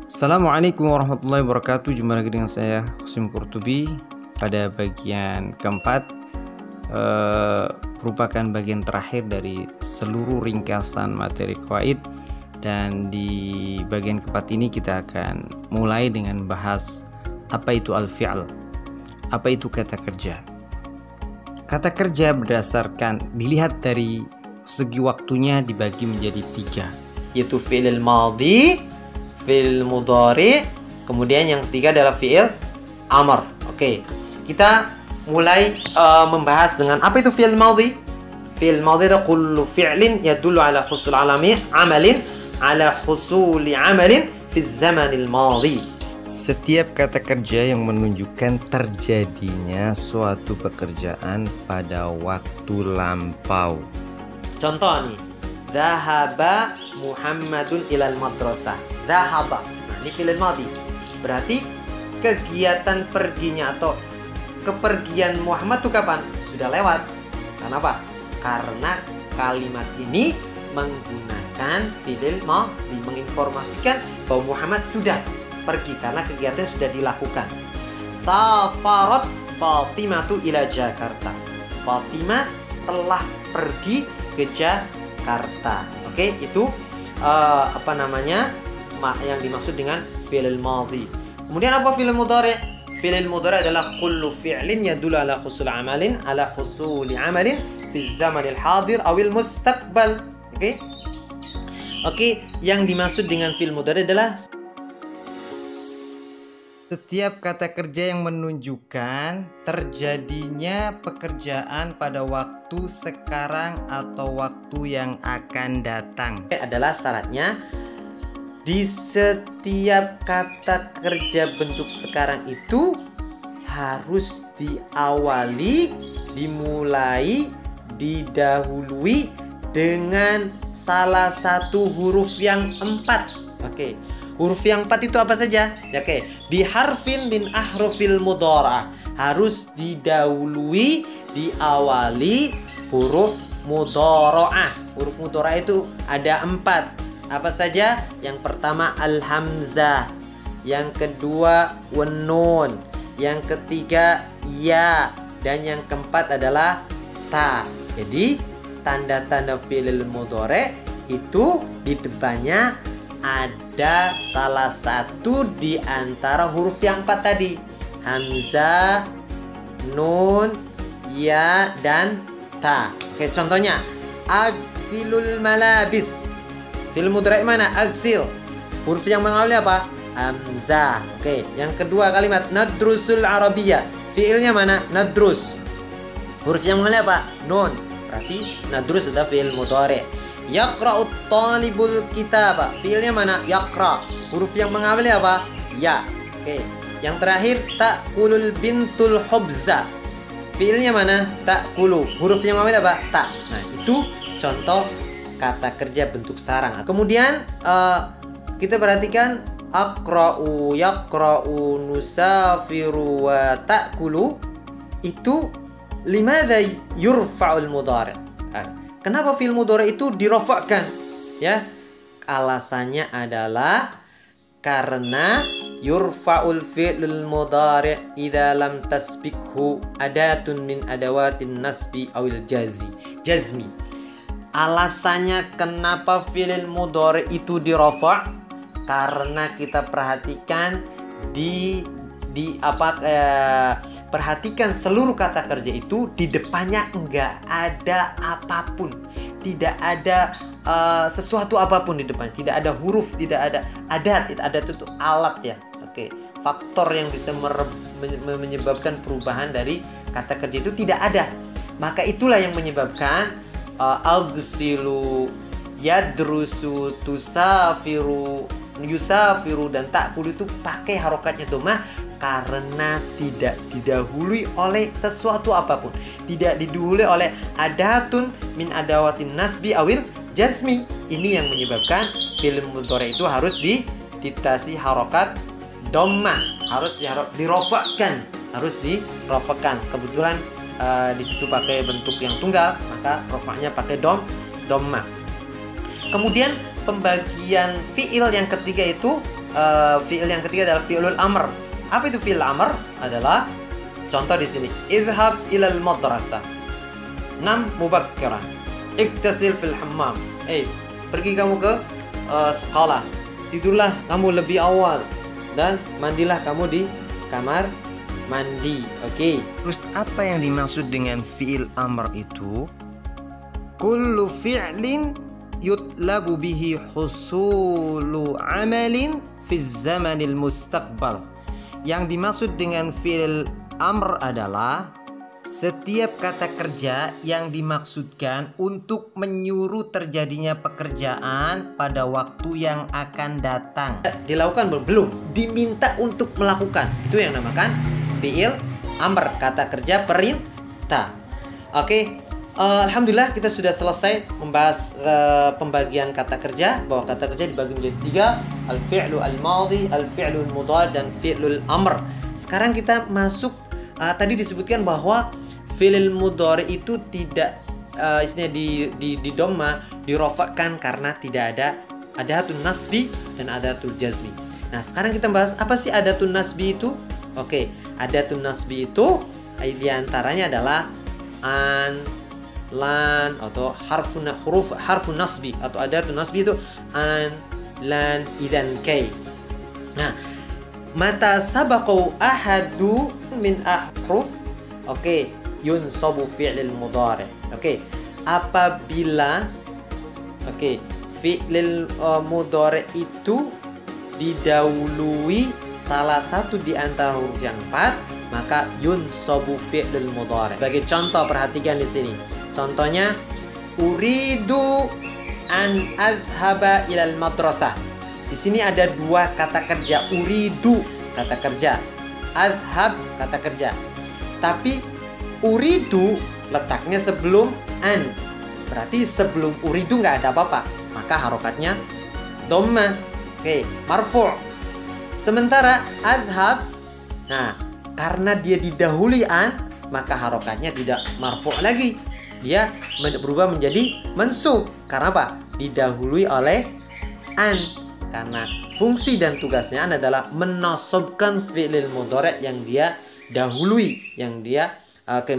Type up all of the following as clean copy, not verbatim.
Assalamualaikum warahmatullahi wabarakatuh. Jumpa lagi dengan saya Husim Qurtubi. Pada bagian keempat merupakan bagian terakhir dari seluruh ringkasan materi qawaid. Dan di bagian keempat ini kita akan mulai dengan bahas apa itu al-fi'l, apa itu kata kerja. Kata kerja berdasarkan dilihat dari segi waktunya dibagi menjadi tiga, yaitu fi'il madhi, fi'il mudhari, kemudian yang ketiga adalah fi'il amr. Oke, kita mulai membahas dengan apa itu fi'il madhi. Fi'il madhi itu kullu fi'lin yadullu ala husul amalin ala husuli amalin fi zamanil madhi. Setiap kata kerja yang menunjukkan terjadinya suatu pekerjaan pada waktu lampau. Contoh nih, dhahaba Muhammadun ilal madrasah. Dhahaba, nah ini fi'il madhi. Berarti kegiatan perginya atau kepergian Muhammad itu kapan? Sudah lewat. Kenapa? Karena kalimat ini menggunakan fi'il madhi, menginformasikan bahwa Muhammad sudah pergi karena kegiatan sudah dilakukan. Safarat Fatimatu ila Jakarta. Fatimah telah pergi ke Jakarta. Oke, itu yang dimaksud dengan fi'il madhi. Kemudian apa fi'il mudhari? Fi'il mudhari adalah kullu fi'lin yadullu ala husul amalin ala husuli amalin fi zamanil hadir awil mustaqbal. Oke, yang dimaksud dengan fi'il mudhari adalah setiap kata kerja yang menunjukkan terjadinya pekerjaan pada waktu sekarang atau waktu yang akan datang. Adalah syaratnya di setiap kata kerja bentuk sekarang itu harus diawali, dimulai, didahului dengan salah satu huruf yang 4. Oke. Huruf yang 4 itu apa saja? Oke, biharfin min ahrufil mudhara. Harus didahului, diawali huruf mudhara'ah. Huruf mudhara'ah itu ada 4. Apa saja? Yang pertama al-hamzah, yang kedua wan-nun, yang ketiga ya, dan yang keempat adalah ta. Jadi tanda-tanda fi'il mudhari itu di depannya ada salah satu di antara huruf yang 4 tadi. Hamzah, nun, ya, dan ta. Oke, contohnya agsilul malabis. Fi'il mudhari mana? Agsil. Huruf yang mengawali apa? Hamzah. Oke, yang kedua kalimat nadrusul arabiyah. Fi'ilnya mana? Nadrus. Huruf yang mengawali apa? Nun. Berarti nadrus adalah fi'il mudhari. Yaqra'ut talibul kitab. Fi'ilnya mana? Yaqra. Huruf yang mengawali apa? Ya. Oke. Yang terakhir ta'kulul bintul khubza. Fi'ilnya mana? Ta'kulu. Huruf yang mengawali apa? Ta. Nah, itu contoh kata kerja bentuk sarang. Kemudian kita perhatikan aqra'u, yaqra'u, nusafiru wa ta'kulu. Itu limadha yurfa'ul mudhari'. Kenapa fi'il mudhari itu dirofakkan? Ya, alasannya adalah karena yurfa'ul fi'il mudhari idza lam tasbikhu adatun min adawatin nasbi awil jazmi. Alasannya kenapa fi'il mudhari itu dirofa'? Karena kita perhatikan perhatikan seluruh kata kerja itu di depannya enggak ada apapun, tidak ada sesuatu apapun di depan, tidak ada huruf, tidak ada adat. Adat itu alat ya. Oke, faktor yang bisa menyebabkan perubahan dari kata kerja itu tidak ada. Maka itulah yang menyebabkan agsilu, yadrusu, tusafiru, yusafiru, dan ta'kulu itu pakai harokatnya dhammah karena tidak didahului oleh sesuatu apapun, tidak didahului oleh adatun min adawatin nasbi awil jazmi. Ini yang menyebabkan fi'il mudhari itu harus ditasi harokat dhammah, harus dirofakkan, harus dirofakkan. Kebetulan di situ pakai bentuk yang tunggal, maka rofaknya pakai dhammah. Kemudian pembagian fi'il yang ketiga itu fi'il yang ketiga adalah fi'lul amr. Apa itu fi'il amr? Adalah contoh di sini. Idhab ilal madrasah. Nam mubakkiran. Iktasil fil hammam. Pergi kamu ke sekolah. Tidurlah kamu lebih awal dan mandilah kamu di kamar mandi. Oke. Terus apa yang dimaksud dengan fi'il amr itu? Kullu fi'lin yutlabu bihi husulu amalin fi zamanil mustaqbal. Yang dimaksud dengan fi'il amr adalah setiap kata kerja yang dimaksudkan untuk menyuruh terjadinya pekerjaan pada waktu yang akan datang. Dilakukan belum? Diminta untuk melakukan. Itu yang namakan fi'il amr, kata kerja perintah. Oke. Alhamdulillah kita sudah selesai membahas pembagian kata kerja, bahwa kata kerja dibagi menjadi 3, al-fi'lu al-madhi, al-fi'lu al-mudhari, dan fi'lul amr. Sekarang kita masuk, tadi disebutkan bahwa fi'il mudhari itu tidak istilahnya di dhamma, dirofakkan karena tidak ada adatul nasbi dan adatul jazmi. Nah, sekarang kita bahas apa sih adatul nasbi itu? Oke, adatul nasbi itu diantaranya adalah an, lan, atau harfun nasbi, atau adatul nasbi itu an, lan, idan, kay. Nah, mata sabaqau ahadu min ahruf, oke, yunsabu fi'lil mudhari. Oke, apabila fi'lil mudhari itu didahului salah satu di antara huruf yang 4, maka yunsabu fi'lil mudhari. Sebagai contoh, perhatikan di sini. Contohnya, uridu an adhaba ilal madrasah. Di sini ada 2 kata kerja. Uridu kata kerja, adhab kata kerja. Tapi uridu letaknya sebelum an. Berarti sebelum uridu nggak ada apa-apa. Maka harokatnya dhamma. Oke, marfu'. Sementara adhab, nah, karena dia didahului an, maka harokatnya tidak marfu' lagi. Dia berubah menjadi mansub. Karena apa? Didahului oleh an. Karena fungsi dan tugasnya an adalah menasobkan fi'lil mudhari yang dia dahului, yang dia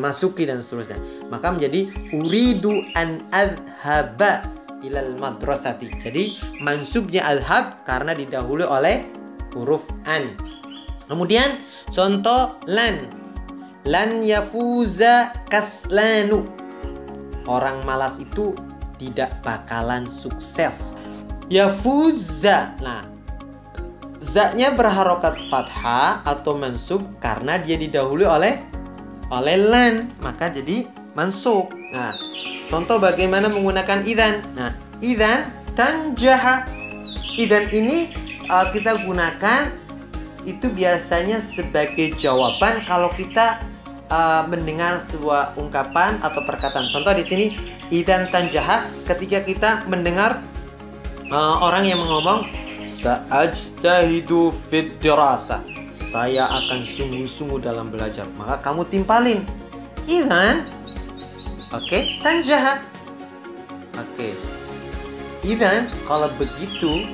masuki dan seterusnya. Maka menjadi uridu an adhaba ilal madrasati. Jadi mansubnya adhab karena didahului oleh huruf an. Kemudian contoh lan. Lan yafuza kaslanu. Orang malas itu tidak bakalan sukses. Yafuza. Nah, za-nya berharokat fathah atau mansub karena dia didahului oleh lan, maka jadi mansub. Nah, contoh bagaimana menggunakan idzan. Nah, idzan tanjaha. Idzan ini kita gunakan itu biasanya sebagai jawaban kalau kita mendengar sebuah ungkapan atau perkataan. Contoh di sini, idzan tanjaha, ketika kita mendengar orang yang ngomong sa'ajtahidu fid dirasah, saya akan sungguh-sungguh dalam belajar, maka kamu timpalin idzan, tanjaha. Idzan, kalau begitu,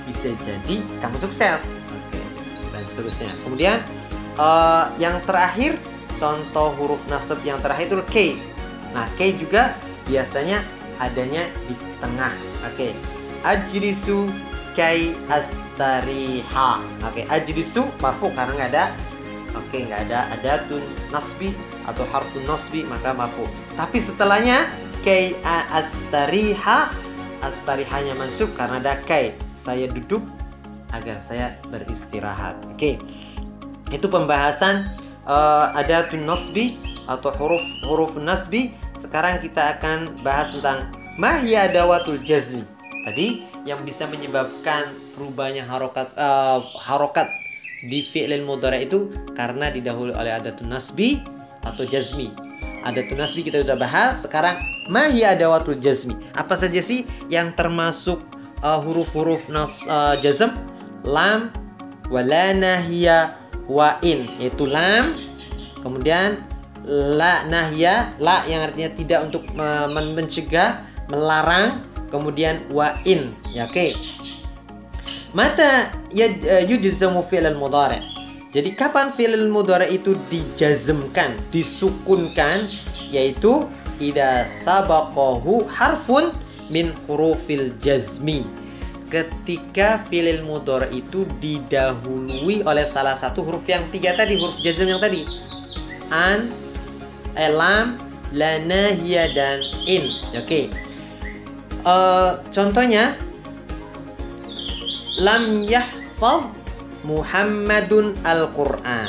bisa jadi kamu sukses. Dan seterusnya. Kemudian yang terakhir, contoh huruf nasab yang terakhir itu K. Nah, K juga biasanya adanya di tengah. Ajlisu kai astariha. Ajlisu marfu karena nggak ada adatun nasbi atau harfun nasbi, maka marfu. Tapi setelahnya kai astariha, astarihanya mansub karena ada kai. Saya duduk agar saya beristirahat. Itu pembahasan adatun nasbi atau huruf nasbi. Sekarang kita akan bahas tentang mahya adawatul jazmi. Tadi yang bisa menyebabkan berubahnya harokat di fi'lil mudhari itu karena didahului oleh adatun nasbi atau jazmi. Adatun nasbi kita sudah bahas. Sekarang mahya adawatul jazmi. Apa saja sih yang termasuk huruf-huruf jazm? Lam, wala, nahya, wa in, yaitu lam. Kemudian la, nahya, la yang artinya tidak untuk mencegah, melarang. Kemudian wa in, Mata yujzamu fi'l al-mudhari'. Jadi kapan fi'l al-mudhari' itu dijazmkan, disukunkan, yaitu idza sabaqahu harfun min hurufil jazmi. Ketika fi'il mudhari itu didahului oleh salah satu huruf yang 3 tadi, huruf jazm yang tadi. An, lam, la, nahiyah, dan in. Oke. Contohnya, lam yahfaz Muhammadun al-Qur'an.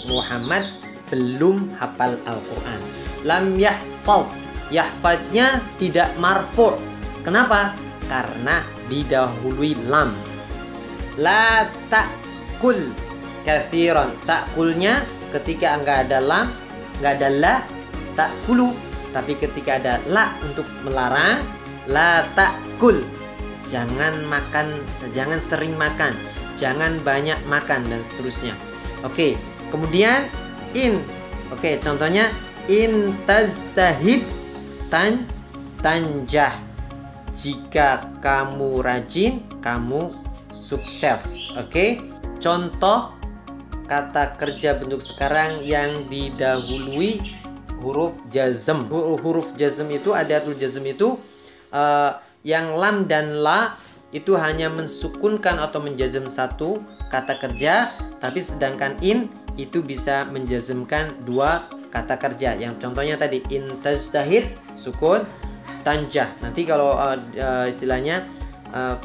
Muhammad belum hafal Al-Qur'an. Lam yahfaz. Yahfaznya tidak marfu'. Kenapa? Karena didahului lam. La ta'kul kathiran. Ta'kulnya ketika enggak ada lam, enggak ada la, ta'kulu. Tapi ketika ada la untuk melarang, la ta'kul. Jangan makan, jangan sering makan, jangan banyak makan, dan seterusnya. Oke, kemudian in. Oke, contohnya in tajtahid tanjah. Jika kamu rajin, kamu sukses. Oke. Contoh kata kerja bentuk sekarang yang didahului huruf jazm. Huruf jazm itu, adatul jazm itu yang lam dan la itu hanya mensukunkan atau menjazm satu kata kerja, tapi sedangkan in itu bisa menjazmkan 2 kata kerja. Yang contohnya tadi in tajtahid sukun, tanjah. Nanti kalau istilahnya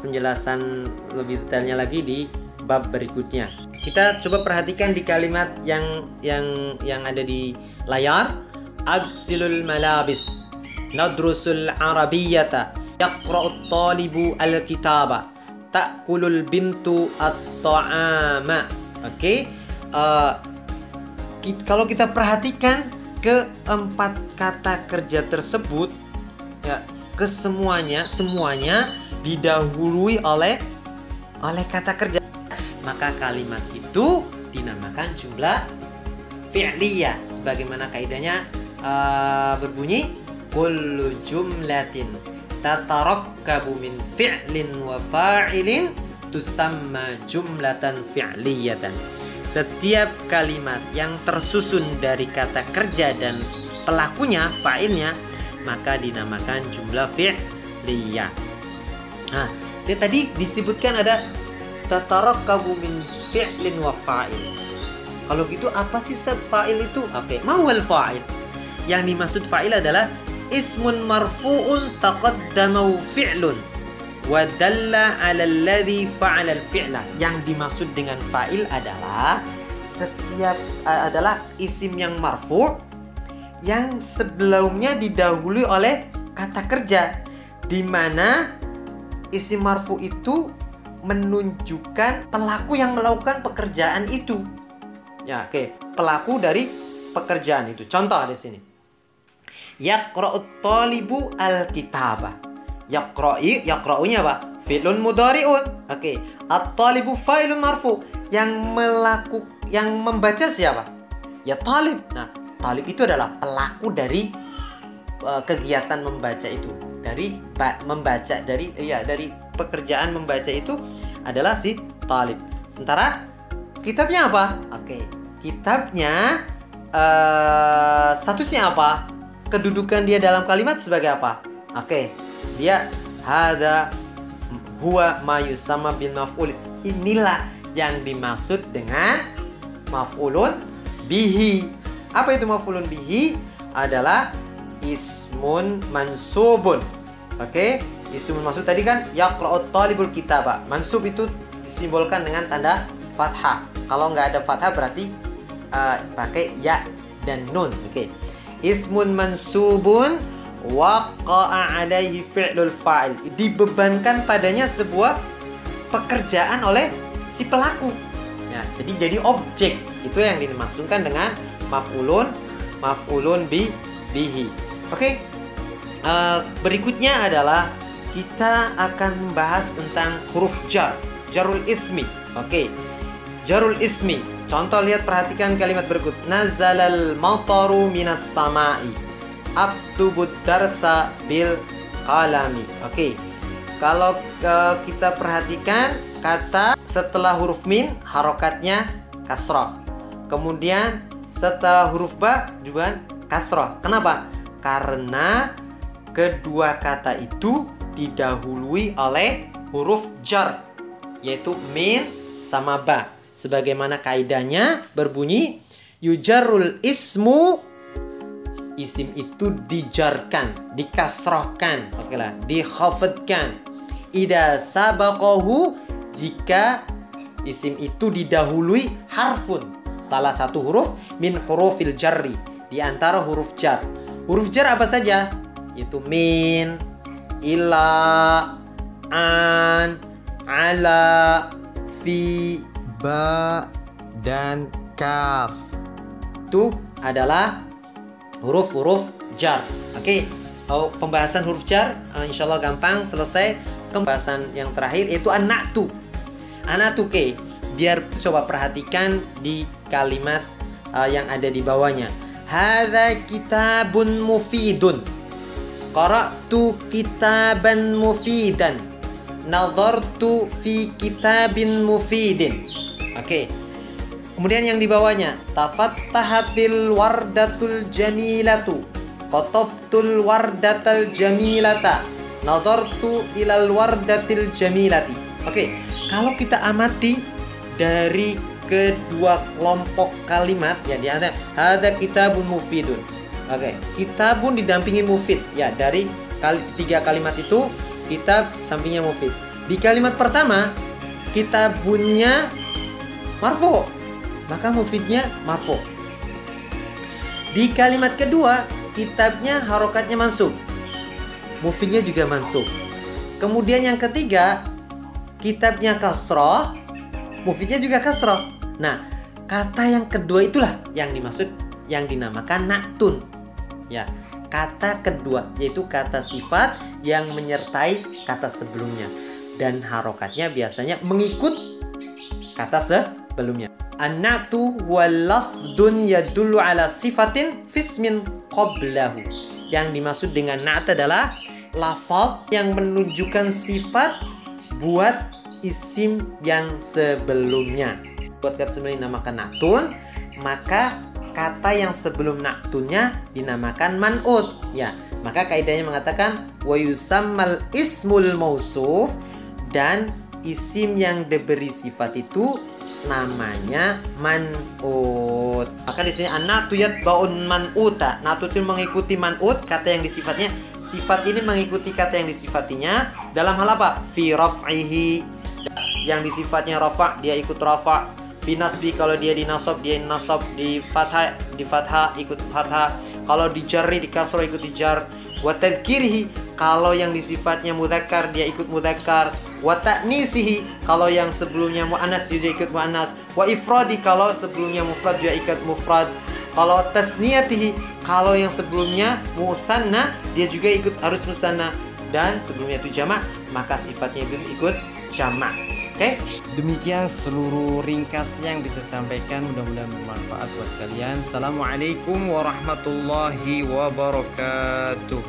penjelasan lebih detailnya lagi di bab berikutnya. Kita coba perhatikan di kalimat yang ada di layar. Agsilul malabis, nadrusul arabiyyata, yaqra'ut talibu al-kitaba, ta'kulul bintu at-ta'ama. Oke. Kalau kita perhatikan keempat kata kerja tersebut, ya, semuanya didahului oleh kata kerja, maka kalimat itu dinamakan jumlah fi'liyah. Sebagaimana kaidahnya berbunyi kullu jumlatin tatarakkabu min fi'lin wa fa'ilin tusamma jumlatan fi'liyatan. Setiap kalimat yang tersusun dari kata kerja dan pelakunya, fa'ilnya, maka dinamakan jumlah fi'liyah. Nah, tadi disebutkan ada tatarakkabu min fi'lin wa fa'il. Kalau gitu apa sih fa'il itu? Oke, mawal fa'il. Yang dimaksud fa'il adalah ismun marfu'un taqaddama fi'lun wa dalla 'ala alladhi fa'ala al-fi'la. Yang dimaksud dengan fa'il adalah adalah isim yang marfu' yang sebelumnya didahului oleh kata kerja, di mana isim marfu itu menunjukkan pelaku yang melakukan pekerjaan itu. Ya, oke. Pelaku dari pekerjaan itu. Contoh di sini. Yaqra'ut talibu al-kitaba. Yaqra'unya apa? Fi'lun mudhari'un. Oke. At-talibu fa'ilun marfu. Yang membaca siapa? Ya talib. Nah, talib itu adalah pelaku dari kegiatan membaca itu. Dari pekerjaan membaca itu adalah si talib. Sementara kitabnya apa? Oke. Kitabnya statusnya apa? Kedudukan dia dalam kalimat sebagai apa? Oke. Dia hada huwa ma yusamma bil maf'ul. Inilah yang dimaksud dengan maf'ulun bihi. Apa itu maf'ulun bihi? Adalah ismun mansubun. Oke. Ismun mansub tadi kan yaqra'ut talibul kitaba. Mansub itu disimbolkan dengan tanda fathah. Kalau nggak ada fathah berarti pakai ya dan nun. Oke. Ismun mansubun waqa'a alaihi fi'lul fa'il. Dibebankan padanya sebuah pekerjaan oleh si pelaku. Ya, jadi objek. Itu yang dimaksudkan dengan maf'ulun bihi. Oke. Berikutnya adalah kita akan membahas tentang huruf jar, jarul ismi. Oke. Jarul ismi. Contoh, lihat, perhatikan kalimat berikut. Nazalal mataru minas sama'i. Aktubud darsa bil qalami. Oke. Kalau kita perhatikan kata setelah huruf min harokatnya kasroh. Kemudian setelah huruf ba juga kasroh. Kenapa? Karena kedua kata itu didahului oleh huruf jar, yaitu min sama ba. Sebagaimana kaidahnya berbunyi yujarrul ismu, isim itu dijarkan, dikasrohkan, oke lah, dikhafadkan. Ida sabaqahu, jika isim itu didahului harfun, salah satu huruf min hurufil jarri, di antara huruf jar. Huruf jar apa saja? Itu min, ila, an, ala, fi, ba, dan kaf. Itu adalah huruf-huruf jar. Oke. Pembahasan huruf jar insya Allah gampang selesai. Pembahasan yang terakhir yaitu an-na'tu. An-na'tu ke, biar coba perhatikan di kalimat yang ada di bawahnya. Hadza kitabun mufidun. Qara'tu kitaban mufidan. Nadhartu fi kitabin mufidin. Oke. Kemudian yang di bawahnya, tafattahatil wardatul jamilatu. Qataftul wardatal jamilata. Nadhartu ilal wardatil jamilati. Oke, kalau kita amati dari kedua kelompok kalimat, ya di antara ada kitabun mufidun. Oke, kitabun didampingi mufid. Ya, dari tiga kalimat itu kitab sampingnya mufid. Di kalimat pertama kitabunnya marfu, maka mufidnya marfu. Di kalimat kedua kitabnya harokatnya mansub, mufidnya juga mansub. Kemudian yang ketiga, kitabnya kasroh, mufidnya juga kasroh. Nah, kata yang kedua itulah yang dimaksud, yang dinamakan na'tun. Ya, kata kedua yaitu kata sifat yang menyertai kata sebelumnya, dan harokatnya biasanya mengikut kata sebelumnya. An-na'tu wal lafdun yadullu ala sifatin fismin qablahu. Yang dimaksud dengan na'at adalah lafaz yang menunjukkan sifat buat isim yang sebelumnya. Buat kata sebelumnya dinamakan na'tun, maka kata yang sebelum na'tunnya dinamakan man'ut. Ya, maka kaidahnya mengatakan wa yusammal ismul mausuf, dan isim yang diberi sifat itu namanya man'ut. Maka di sini an-na'tu yatba'un man'uta. Na'tu itu mengikuti man'ut, kata yang disifatnya. Sifat ini mengikuti kata yang disifatinya dalam hal apa? Fi raf'ihi, yang disifatnya rafa' dia ikut rafa'. Fi nasbi, kalau dia dinasab dia nasab. Di fathah ikut fathah. Kalau di jarri di kasroh ikut di jar. Wa tadhkirihi, kalau yang disifatnya mudzakkar dia ikut mudzakkar. Wa ta'nisihi, kalau yang sebelumnya muannas dia ikut muannas. Wa ifradi, kalau sebelumnya mufrad dia ikut mufrad. Kalau tasniyatihi, kalau yang sebelumnya musanna dia juga ikut harus musanna, dan sebelumnya itu jamak maka sifatnya itu ikut jamak. Oke? Demikian seluruh ringkas yang bisa sampaikan, mudah-mudahan bermanfaat buat kalian. Assalamualaikum warahmatullahi wabarakatuh.